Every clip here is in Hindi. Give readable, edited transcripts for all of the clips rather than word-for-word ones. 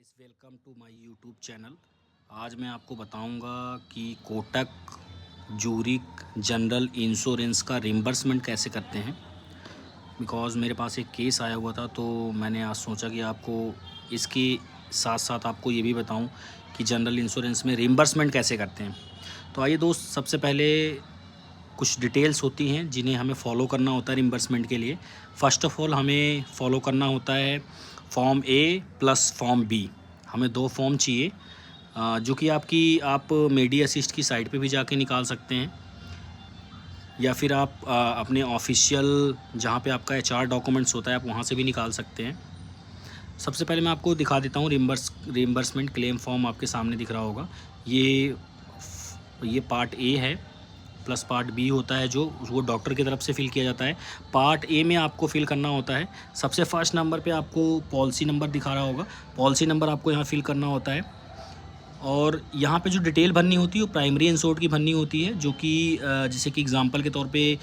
Guys, welcome to my YouTube channel. आज मैं आपको बताऊंगा कि कोटक जूरिक जनरल इंश्योरेंस का रिम्बर्समेंट कैसे करते हैं। बिकॉज़ मेरे पास एक केस आया हुआ था, तो मैंने आज सोचा कि आपको इसके साथ साथ आपको ये भी बताऊं कि जनरल इंश्योरेंस में रिम्बर्समेंट कैसे करते हैं। तो आइए दोस्त, सबसे पहले कुछ डिटेल्स होती हैं जिन्हें हमें फॉलो करना होता है रिम्बर्समेंट के लिए। फ़र्स्ट ऑफ़ ऑल हमें फॉलो करना होता है फॉर्म ए प्लस फॉर्म बी। हमें 2 फॉर्म चाहिए, जो कि आप मेडी असिस्ट की साइट पे भी जाके निकाल सकते हैं, या फिर आप अपने ऑफिशियल जहाँ पे आपका एचआर डॉक्यूमेंट्स होता है आप वहाँ से भी निकाल सकते हैं। सबसे पहले मैं आपको दिखा देता हूँ रिम्बर्समेंट क्लेम फॉर्म आपके सामने दिख रहा होगा। ये पार्ट ए है, प्लस पार्ट बी होता है जो वो डॉक्टर की तरफ से फ़िल किया जाता है। पार्ट ए में आपको फ़िल करना होता है, सबसे फर्स्ट नंबर पे आपको पॉलिसी नंबर दिखा रहा होगा, पॉलिसी नंबर आपको यहाँ फ़िल करना होता है। और यहाँ पे जो डिटेल भरनी होती है वो प्राइमरी इंश्योर्ड की भरनी होती है, जो कि जैसे कि एग्जांपल के तौर पे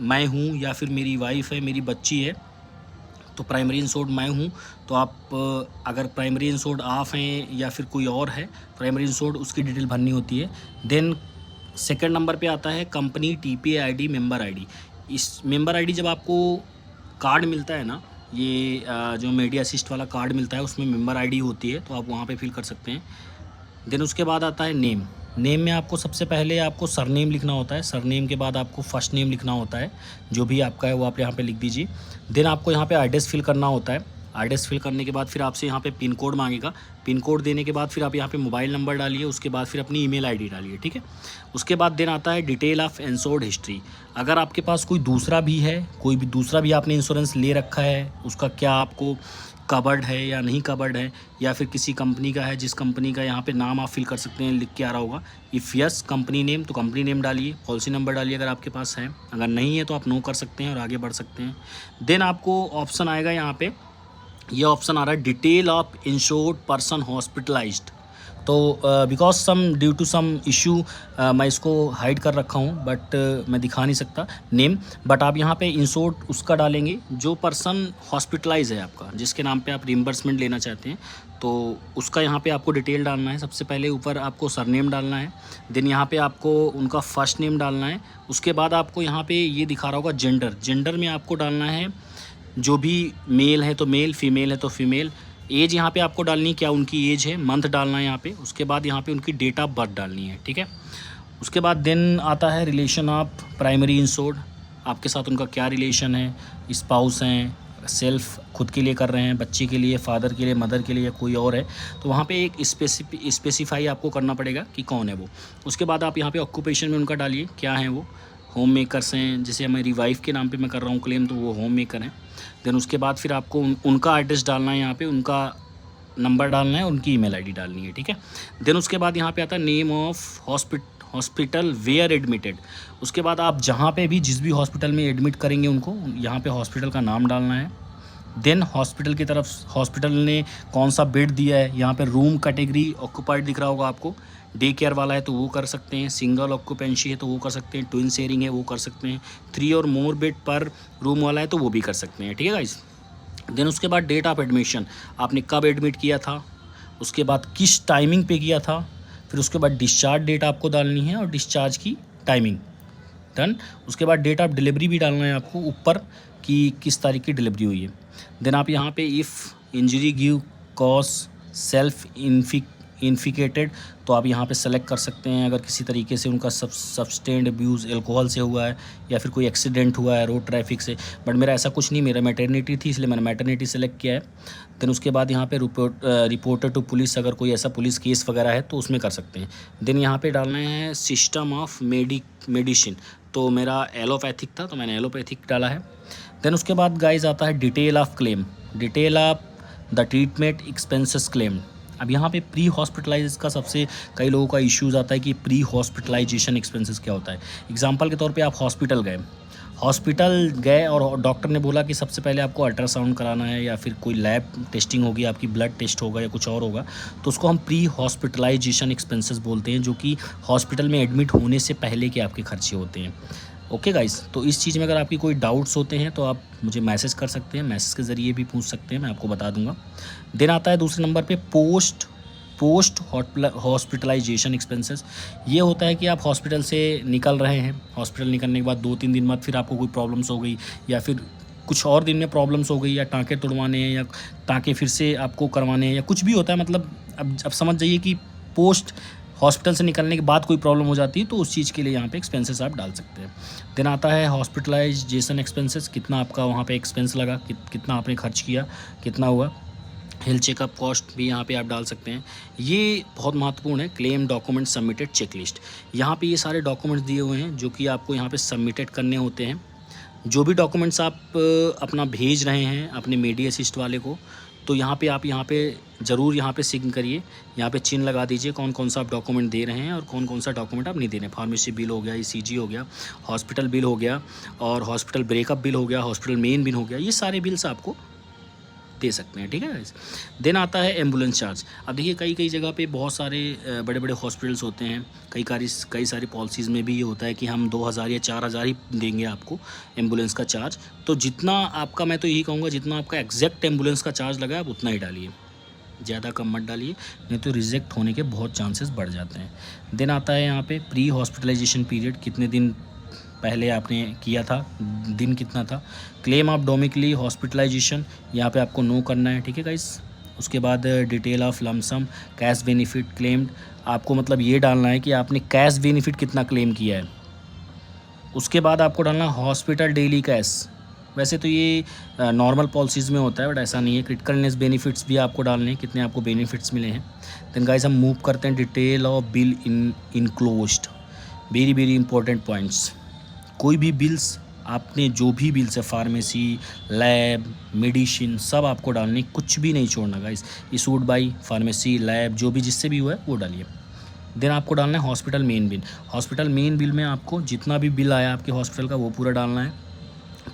मैं हूँ या फिर मेरी वाइफ है, मेरी बच्ची है, तो प्राइमरी इंश्योर्ड मैं हूँ। तो आप अगर प्राइमरी इंश्योर्ड आप हैं या फिर कोई और है प्राइमरी इंश्योर्ड, उसकी डिटेल भरनी होती है। देन सेकंड नंबर पे आता है company TPA ID, member ID. इस मेंबर आईडी जब आपको कार्ड मिलता है ना, ये जो मीडिया असिस्ट वाला कार्ड मिलता है उसमें मेंबर आईडी होती है, तो आप वहाँ पे फिल कर सकते हैं। देन उसके बाद आता है नेम। नेम में आपको सबसे पहले आपको सरनेम लिखना होता है, सरनेम के बाद आपको फर्स्ट नेम लिखना होता है, जो भी आपका है वो आप यहाँ पे लिख दीजिए। देन आपको यहाँ पे एड्रेस फिल करना होता है। एड्रेस फिल करने के बाद फिर आपसे यहाँ पे पिन कोड मांगेगा। पिन कोड देने के बाद फिर आप यहाँ पे मोबाइल नंबर डालिए, उसके बाद फिर अपनी ईमेल आईडी डालिए, ठीक है। उसके बाद देन आता है डिटेल ऑफ इंश्योर्ड हिस्ट्री। अगर आपके पास कोई दूसरा भी है, कोई भी दूसरा भी आपने इंश्योरेंस ले रखा है, उसका क्या आपको कवर्ड है या नहीं कवर्ड है, या फिर किसी कंपनी का है जिस कंपनी का यहाँ पे नाम आप फिल कर सकते हैं, लिख के आ रहा होगा। इफ़ यस कंपनी नेम, तो कंपनी नेम डालिए, पॉलिसी नंबर डालिए अगर आपके पास है, अगर नहीं है तो आप नो कर सकते हैं और आगे बढ़ सकते हैं। देन आपको ऑप्शन आएगा यहाँ पे, ये ऑप्शन आ रहा है detail of insured person hospitalised. तो because some due to some issue मैं इसको हाइड कर रखा हूँ, बट मैं दिखा नहीं सकता नेम। बट आप यहाँ पे इंश्योर्ड उसका डालेंगे जो पर्सन हॉस्पिटलाइज है आपका, जिसके नाम पे आप रिम्बर्समेंट लेना चाहते हैं, तो उसका यहाँ पे आपको डिटेल डालना है। सबसे पहले ऊपर आपको सरनेम डालना है, देन यहाँ पे आपको उनका फर्स्ट नेम डालना है। उसके बाद आपको यहाँ पे ये दिखा रहा होगा जेंडर, जेंडर में आपको डालना है जो भी मेल है तो मेल, फीमेल है तो फीमेल। एज यहाँ पे आपको डालनी है, क्या उनकी एज है, मंथ डालना है यहाँ पे। उसके बाद यहाँ पे उनकी डेट ऑफ बर्थ डालनी है, ठीक है। उसके बाद देन आता है रिलेशन ऑफ प्राइमरी इंश्योर्ड, आपके साथ उनका क्या रिलेशन है, स्पाउस हैं, सेल्फ खुद के लिए कर रहे हैं, बच्चे के लिए, फादर के लिए, मदर के लिए, कोई और है, तो वहाँ पे एक स्पेसिफाई आपको करना पड़ेगा कि कौन है वो। उसके बाद आप यहाँ पे ऑक्यूपेशन में उनका डालिए, क्या है वो, होम मेकर्स हैं, जैसे मेरी वाइफ के नाम पे मैं कर रहा हूँ क्लेम, तो वो होम मेकर हैं। देन उसके बाद फिर आपको उनका एड्रेस डालना है, यहाँ पे उनका नंबर डालना है, उनकी ईमेल आईडी डालनी है, ठीक है। देन उसके बाद यहाँ पे आता है name of hospital where admitted. उसके बाद आप जहाँ पे भी जिस भी हॉस्पिटल में एडमिट करेंगे उनको, यहाँ पे हॉस्पिटल का नाम डालना है। देन हॉस्पिटल की तरफ हॉस्पिटल ने कौन सा बेड दिया है, यहाँ पे रूम कैटेगरी ऑक्यूपाइड दिख रहा होगा आपको, डे केयर वाला है तो वो कर सकते हैं, सिंगल ऑक्यूपेंसी है तो वो कर सकते हैं, ट्विन शेयरिंग है वो कर सकते हैं, 3 और मोर बेड पर रूम वाला है तो वो भी कर सकते हैं, ठीक है गाइस। देन उसके बाद डेट ऑफ एडमिशन, आपने कब एडमिट किया था, उसके बाद किस टाइमिंग पे किया था, फिर उसके बाद डिस्चार्ज डेट आपको डालनी है और डिस्चार्ज की टाइमिंग। डन। उसके बाद डेट ऑफ डिलीवरी भी डालना है आपको ऊपर कि किस तारीख की डिलीवरी हुई है। देन आप यहाँ पे if injury give cause self inflicted, तो आप यहाँ पे सेलेक्ट कर सकते हैं अगर किसी तरीके से उनका सब्सटेंड अब्यूज़ अल्कोहल से हुआ है या फिर कोई एक्सीडेंट हुआ है रोड ट्रैफिक से। बट मेरा ऐसा कुछ नहीं, मेरा मैटरनिटी थी इसलिए मैंने मैटरनिटी सेलेक्ट किया है। देन उसके बाद यहाँ पे रिपोर्टर टू पुलिस, अगर कोई ऐसा पुलिस केस वगैरह है तो उसमें कर सकते हैं। देन यहाँ पे डालना है सिस्टम ऑफ मेडिसिन, तो मेरा एलोपैथिक था तो मैंने एलोपैथिक डाला है। देन उसके बाद गाइज आता है detail of claim, detail of the treatment expenses claim. अब यहाँ पे प्री हॉस्पिटलाइज का सबसे कई लोगों का इश्यूज़ आता है कि प्री हॉस्पिटलाइजेशन एक्सपेंसेस क्या होता है। एग्जांपल के तौर पे आप हॉस्पिटल गए और डॉक्टर ने बोला कि सबसे पहले आपको अल्ट्रासाउंड कराना है या फिर कोई लैब टेस्टिंग होगी, आपकी ब्लड टेस्ट होगा या कुछ और होगा, तो उसको हम प्री हॉस्पिटलाइजेशन एक्सपेंसेस बोलते हैं, जो कि हॉस्पिटल में एडमिट होने से पहले के आपके खर्चे होते हैं। ओके गाइस, तो इस चीज़ में अगर आपकी कोई डाउट्स होते हैं तो आप मुझे मैसेज कर सकते हैं, मैसेज के ज़रिए भी पूछ सकते हैं, मैं आपको बता दूंगा। देन आता है दूसरे नंबर पे पोस्ट हॉस्पिटलाइजेशन एक्सपेंसेस। ये होता है कि आप हॉस्पिटल से निकल रहे हैं, हॉस्पिटल निकलने के बाद 2-3 दिन बाद फिर आपको कोई प्रॉब्लम्स हो गई, या फिर कुछ और दिन में प्रॉब्लम्स हो गई, या टाँके तुड़वाने हैं, या टाँके फिर से आपको करवाने हैं, या कुछ भी होता है, मतलब अब समझ जाइए कि पोस्ट हॉस्पिटल से निकलने के बाद कोई प्रॉब्लम हो जाती है, तो उस चीज़ के लिए यहाँ पे एक्सपेंसेस आप डाल सकते हैं। देन आता है हॉस्पिटलाइजेशन एक्सपेंसेस, कितना आपका वहाँ पे एक्सपेंस लगा, कितना आपने खर्च किया, कितना हुआ। हेल्थ चेकअप कॉस्ट भी यहाँ पे आप डाल सकते हैं। ये बहुत महत्वपूर्ण है। क्लेम डॉक्यूमेंट सबमिटेड चेकलिस्ट, यहाँ पे ये सारे डॉक्यूमेंट्स दिए हुए हैं जो कि आपको यहाँ पे सबमिटेड करने होते हैं। जो भी डॉक्यूमेंट्स आप अपना भेज रहे हैं अपने मेडी असिस्ट वाले को, तो यहाँ पे आप ज़रूर यहाँ पे सिग्न करिए, यहाँ पे चिन्ह लगा दीजिए कौन कौन सा आप डॉक्यूमेंट दे रहे हैं और कौन कौन सा डॉक्यूमेंट आप नहीं दे रहे हैं। फार्मेसी बिल हो गया, ECG हो गया, हॉस्पिटल बिल हो गया, और हॉस्पिटल ब्रेकअप बिल हो गया, हॉस्पिटल मेन बिल हो गया, ये सारे बिल्स आपको दे सकते हैं, ठीक है गाइस। देन आता है एम्बुलेंस चार्ज। अब देखिए कई जगह पे बहुत सारे बड़े बड़े हॉस्पिटल्स होते हैं, कई सारी पॉलिसीज़ में भी ये होता है कि हम 2000 या 4000 ही देंगे आपको एम्बुलेंस का चार्ज। तो जितना आपका, मैं तो यही कहूँगा, जितना आपका एग्जैक्ट एम्बुलेंस का चार्ज लगा है आप उतना ही डालिए, ज़्यादा कम मत डालिए, नहीं तो रिजेक्ट होने के बहुत चांसेस बढ़ जाते हैं। देन आता है यहाँ पे प्री हॉस्पिटलाइजेशन पीरियड, कितने दिन पहले आपने किया था, दिन कितना था। क्लेम ऑफ डोमिकली हॉस्पिटलाइजेशन, यहाँ पे आपको नो करना है, ठीक है गाइस। उसके बाद detail of lump sum cash benefit claimed, आपको मतलब ये डालना है कि आपने कैश बेनिफिट कितना क्लेम किया है। उसके बाद आपको डालना हॉस्पिटल डेली कैश। वैसे तो ये नॉर्मल पॉलिसीज़ में होता है, बट ऐसा नहीं है। क्रिटिकल इलनेस बेनिफिट्स भी आपको डालने हैं, कितने आपको बेनिफिट्स मिले हैं। देन गाइस हम मूव करते हैं detail of bill enclosed. Very important points. कोई भी बिल्स आपने, जो भी बिल्स है, फार्मेसी, लैब, मेडिसिन, सब आपको डालने, कुछ भी नहीं छोड़ना guys. Issued by pharmacy, lab, जो भी जिससे भी हुआ है वो डालिए। देन आपको डालना है hospital main bill. Hospital main bill में आपको जितना भी बिल आया आपके हॉस्पिटल का वो पूरा डालना है।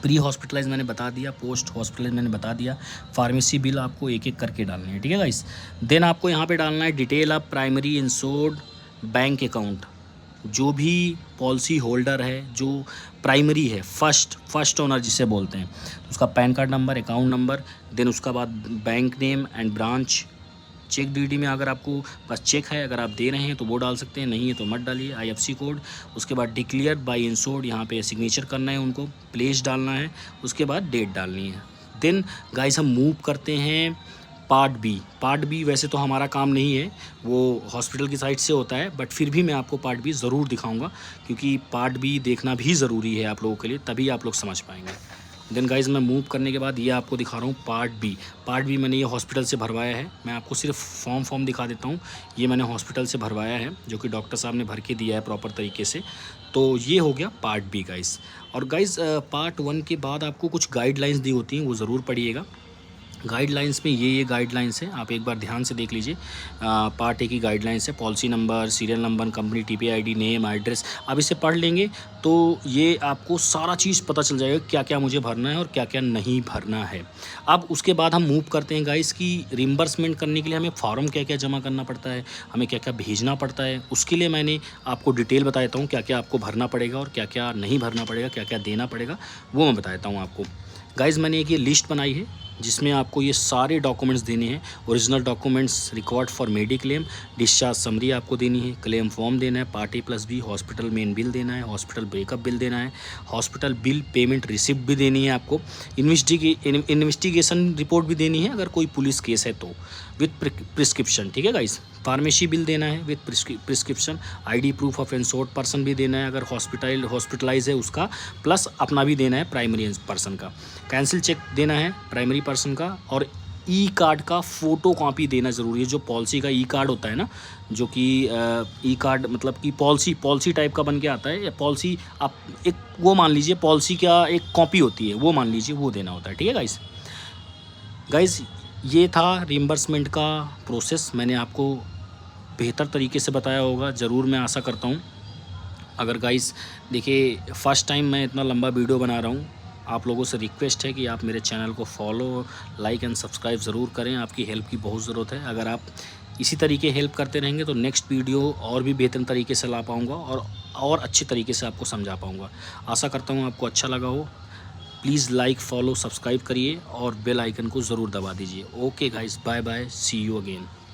प्री हॉस्पिटलाइज मैंने बता दिया, पोस्ट हॉस्पिटलाइज मैंने बता दिया, फार्मेसी बिल आपको एक एक करके डालने हैं, ठीक है गाइस। देन आपको यहाँ पे डालना है detail of primary insured bank account. जो भी पॉलिसी होल्डर है, जो प्राइमरी है, फर्स्ट ओनर जिसे बोलते हैं, उसका PAN card number, account number, then उसका बाद bank name and branch. Cheque DD में अगर आपको बस चेक है, अगर आप दे रहे हैं तो वो डाल सकते हैं, नहीं है तो मत डालिए। IFC कोड, उसके बाद डिक्लेयर बाय इंश्योर्ड, यहाँ पे सिग्नेचर करना है उनको, प्लेस डालना है, उसके बाद डेट डालनी है। देन गाइस हम मूव करते हैं पार्ट बी वैसे तो हमारा काम नहीं है, वो हॉस्पिटल की साइड से होता है, बट फिर भी मैं आपको पार्ट बी ज़रूर दिखाऊंगा, क्योंकि पार्ट बी देखना भी ज़रूरी है आप लोगों के लिए, तभी आप लोग समझ पाएंगे। देन गाइस मैं मूव करने के बाद ये आपको दिखा रहा हूँ पार्ट बी मैंने ये हॉस्पिटल से भरवाया है। मैं आपको सिर्फ फॉर्म दिखा देता हूँ। ये मैंने हॉस्पिटल से भरवाया है, जो कि डॉक्टर साहब ने भर के दिया है प्रॉपर तरीके से। तो ये हो गया पार्ट बी गाइस। और गाइस पार्ट 1 के बाद आपको कुछ गाइडलाइंस दी होती हैं, वो ज़रूर पढ़िएगा। गाइडलाइंस में ये गाइडलाइंस है, आप एक बार ध्यान से देख लीजिए। पार्ट ए की गाइडलाइंस है, policy number, serial number, company TPA ID, name, address. आप इसे पढ़ लेंगे तो ये आपको सारा चीज़ पता चल जाएगा क्या क्या मुझे भरना है और क्या क्या नहीं भरना है। अब उसके बाद हम मूव करते हैं गाइस कि रिम्बर्समेंट करने के लिए हमें फॉर्म क्या क्या जमा करना पड़ता है, हमें क्या क्या भेजना पड़ता है। उसके लिए मैंने आपको डिटेल बता देता हूँ, क्या क्या आपको भरना पड़ेगा और क्या क्या नहीं भरना पड़ेगा, क्या क्या देना पड़ेगा, वो मैं बता देता हूँ आपको। गाइस मैंने एक ये लिस्ट बनाई है जिसमें आपको ये सारे डॉक्यूमेंट्स देने हैं। Original documents, record for mediclaim, discharge summary आपको देनी है, क्लेम फॉर्म देना है, part A+B, hospital main bill देना है, हॉस्पिटल ब्रेकअप बिल देना है, हॉस्पिटल बिल पेमेंट रिसिप्ट भी देनी है आपको, इन्वेस्टिगेशन रिपोर्ट भी देनी है अगर कोई पुलिस केस है तो, विथ प्रिस्क्रिप्शन, ठीक है गाइस। फार्मेसी बिल देना है with prescription, ID proof of insured person भी देना है अगर हॉस्पिटलाइज है उसका, प्लस अपना भी देना है प्राइमरी पर्सन का, कैंसिल चेक देना है प्राइमरी पर्सन का, और कार्ड का फ़ोटो कॉपी देना ज़रूरी है। जो पॉलिसी का कार्ड होता है ना, जो कि कार्ड मतलब कि पॉलिसी टाइप का बन के आता है, या पॉलिसी आप एक वो मान लीजिए, पॉलिसी का एक कॉपी होती है वो मान लीजिए, वो देना होता है, ठीक है गाइस। ये था रिम्बर्समेंट का प्रोसेस। मैंने आपको बेहतर तरीके से बताया होगा, ज़रूर मैं आशा करता हूँ। अगर गाइस देखिए फर्स्ट टाइम मैं इतना लंबा वीडियो बना रहा हूँ, आप लोगों से रिक्वेस्ट है कि आप मेरे चैनल को फॉलो, लाइक एंड सब्सक्राइब ज़रूर करें। आपकी हेल्प की बहुत ज़रूरत है। अगर आप इसी तरीके हेल्प करते रहेंगे तो नेक्स्ट वीडियो और भी बेहतर तरीके से ला पाऊँगा और और अच्छे तरीके से आपको समझा पाऊँगा। आशा करता हूँ आपको अच्छा लगा हो। प्लीज़ लाइक, फॉलो, सब्सक्राइब करिए और बेल आइकन को ज़रूर दबा दीजिए। Okay guys, bye bye, see you again.